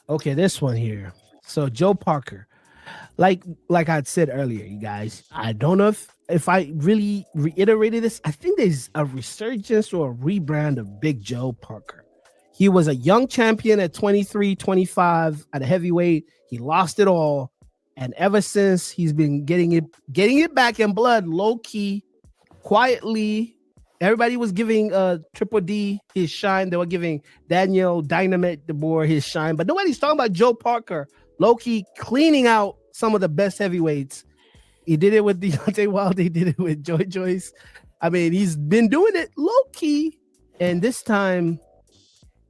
Okay, this one here. So Joe Parker, like I said earlier, you guys, I don't know if I really reiterated this. I think there's a resurgence or a rebrand of Big Joe Parker. He was a young champion at 23, 25 at a heavyweight. He lost it all. And ever since he's been getting it back in blood, low key, quietly. Everybody was giving Triple D his shine. They were giving Daniel Dynamite DeBoer his shine, but nobody's talking about Joe Parker, low key cleaning out some of the best heavyweights. He did it with Deontay Wilder. He did it with Joy Joyce. I mean, he's been doing it low key, and this time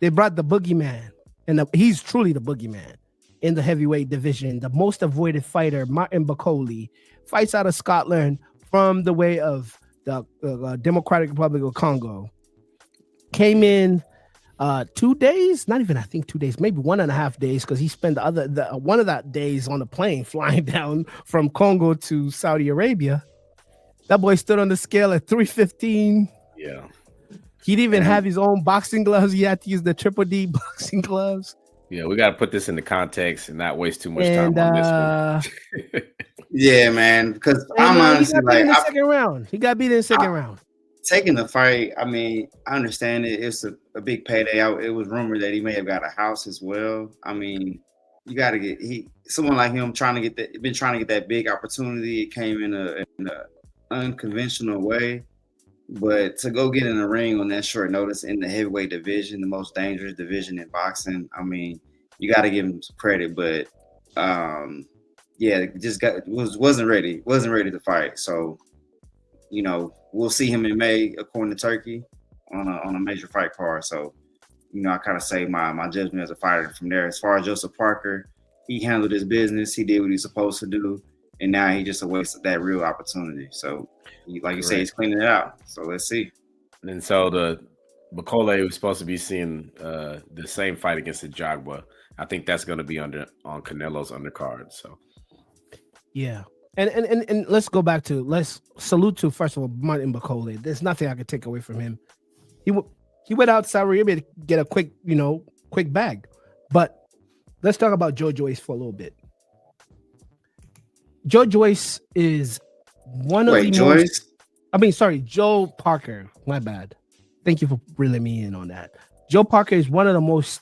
they brought the boogeyman, and he's truly the boogeyman in the heavyweight division. The most avoided fighter, Martin Bakoli, fights out of Scotland from the way of the Democratic Republic of Congo. Came in 2 days, not even I think 2 days, maybe 1.5 days, because he spent one of that days on the plane flying down from Congo to Saudi Arabia. That boy stood on the scale at 315. Yeah. He didn't even have his own boxing gloves. He had to use the Triple D boxing gloves. Yeah, we got to put this into context and not waste too much And time on this one. Yeah, man. Because I'm he honestly got beat in like the second round. He got beat in the second round. taking the fight. I mean, I understand it. It's a big payday. It was rumored that he may have got a house as well. I mean, you got to get someone like him trying to get that big opportunity. It came in a unconventional way. But to go get in the ring on that short notice in the heavyweight division, the most dangerous division in boxing, I mean, you got to give him some credit. But yeah, just wasn't ready to fight. So we'll see him in May according to Turkey on a major fight card. So I kind of say my judgment as a fighter from there. As far as Joseph Parker, he handled his business. He did what he's supposed to do, and now he just awaits that real opportunity. So, like you say, he's cleaning it out. So let's see. And so the Bakole was supposed to be seeing the same fight against the Jagua. I think that's going to be on Canelo's undercard. So, yeah. And let's go back to let's salute to first of all Martin Bakole. There's nothing I could take away from him. He went out Saudi Arabia to get a quick bag. But let's talk about Joe Joyce for a little bit. Joe Joyce is one of the Joyce? Joe Parker. My bad. Thank you for reeling me in on that. Joe Parker is one of the most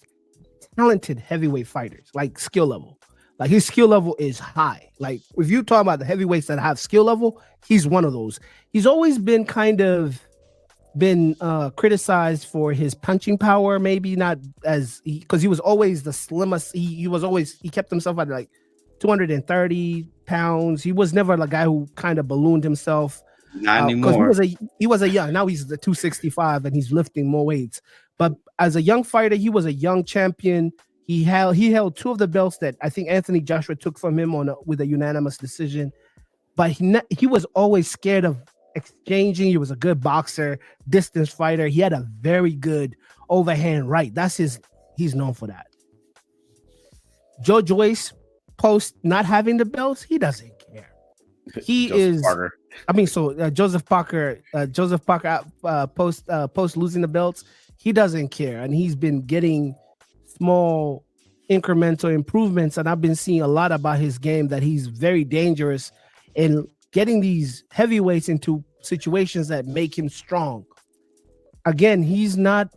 talented heavyweight fighters, like skill level. Like his skill level is high. Like if you talk about the heavyweights that have skill level, he's one of those. He's always been criticized for his punching power, maybe not because he was always the slimmest. He kept himself at like 230 pounds. He was never the guy who kind of ballooned himself. Not anymore. He was a young. Now he's the 265 and he's lifting more weights. But as a young fighter, he was a young champion. He held two of the belts that I think Anthony Joshua took from him with a unanimous decision. But he was always scared of exchanging. He was a good boxer, distance fighter. He had a very good overhand right. He's known for that. Joe Joyce, post not having the belts, he doesn't care. Joseph Parker. Joseph Parker post losing the belts, he doesn't care, and he's been getting small incremental improvements. And I've been seeing a lot about his game that he's very dangerous in getting these heavyweights into situations that make him strong. Again, he's not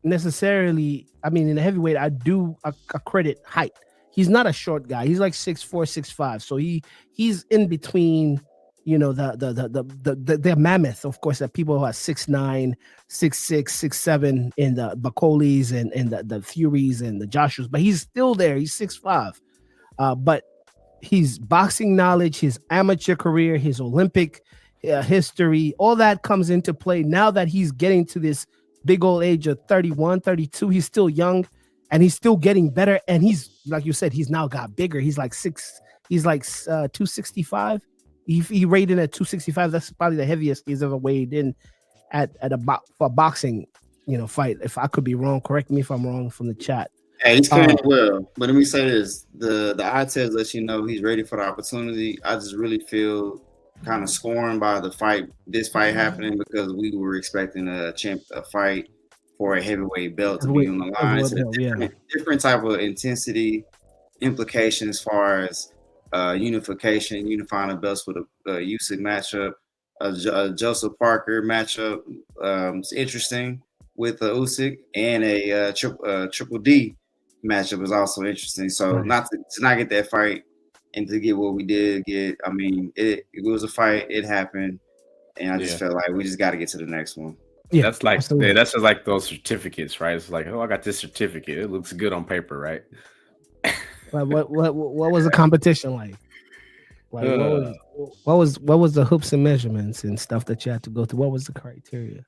necessarily. I mean, in the heavyweight, I do credit height. He's not a short guy. He's like 6'4", 6'5". So he's in between, the mammoth, of course, that people who are 6'9", 6'6", 6'7" in the Bacolis and the Furies and the Joshuas, but he's still there. He's 6'5". But his boxing knowledge, his amateur career, his Olympic history, all that comes into play now that he's getting to this big old age of 31, 32. He's still young. And he's still getting better. And he's, like you said, he's now got bigger. He's like 265. He weighed in at 265. That's probably the heaviest he's ever weighed in for a boxing, fight. If I could be wrong, correct me if I'm wrong from the chat. Hey, he's playing well. But let me say this: the eye test lets you know he's ready for the opportunity. I just really feel kind of scorned by this fight happening, because we were expecting a fight for a heavyweight belt to be Heavyweight, on the line. heavyweight It's a belt, yeah. different type of intensity implication as far as unification, unifying the belts with a Usyk matchup, a Joseph Parker matchup. It's interesting with Usyk, and a Triple D matchup is also interesting. So Right. not to not get that fight and to get what we did get. I mean, it was a fight. It happened, and I just Yeah. felt like we just got to get to the next one. Yeah, That's like absolutely. that's just like those certificates, right? It's like, oh, I got this certificate. It looks good on paper, right? Like what was the competition like? Like Uh, what was the hoops and measurements and stuff that you had to go through? What was the criteria?